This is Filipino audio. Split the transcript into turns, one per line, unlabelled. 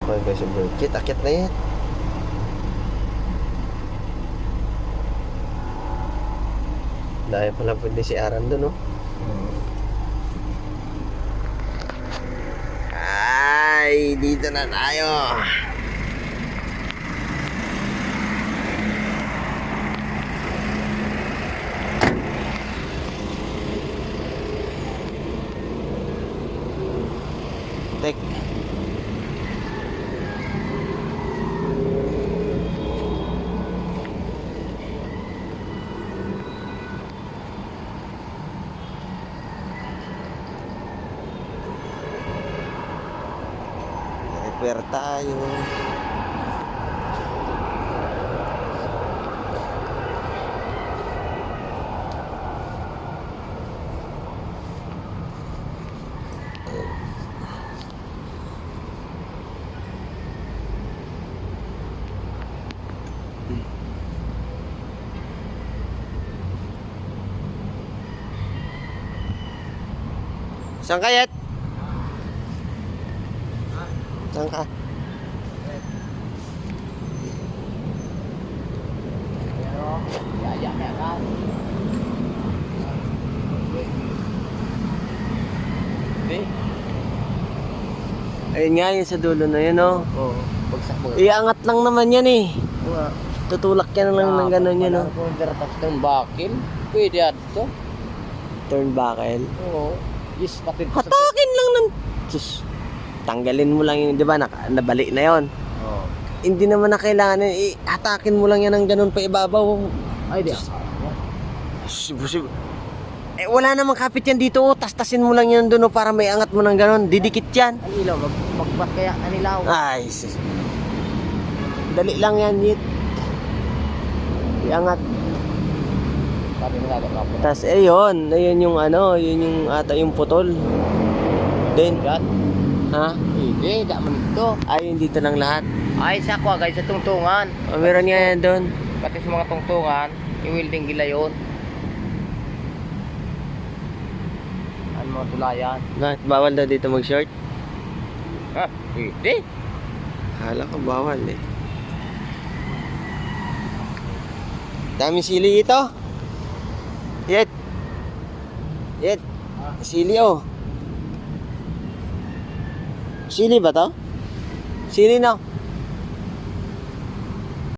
Okay guys, yung bird akit na yan. Dahil pala pwede si Aran doon, no? Ay, dito na tayo. Tek. Repair tayo. Saan kayat? Saan ka? Ayun nga yun sa dulo na yun, oh.
Oo, bagsak mo.
Iangat lang naman yan eh.
Nga.
Tutulak yan lang ng gano'n yun, oh.
Kung daratas ng bakil, pwede yan ito.
Turn-buckle.
Oo. Yes, pati
Hatakin lang ng... Sus, tanggalin mo lang yung, di ba, nabali na yon.
Oo.
Hindi naman na kailangan, hatakin mo lang yan ng ganun pa ibabaw.
Ay, di.
Wala namang kapit yan dito, oh. Tastasin mo lang yan doon, oh, para may angat mo ng ganun. Didikit yan.
Ang ilaw, magbat kaya ang ilaw.
Ay, sus. Dali lang yan, Yit. Iangat.
Sabi mo nga ba?
Tapos, ayun yung ano, yun yung ata yung putol. Then,
Yan.
ha?
Hindi, da man ito.
Ayun dito lang lahat.
Ay, sa ko guys, sa tungtungan.
Oh, meron nga yan doon.
Pati sa mga tungtungan, i-welding gila yun. Ano mga tulayan?
Bakit bawal daw dito mag-short?
Ha? Hindi.
Akala ko bawal eh. Dami sili ito. Yet. Yet. Sili oh. Sili ba to? Sili no?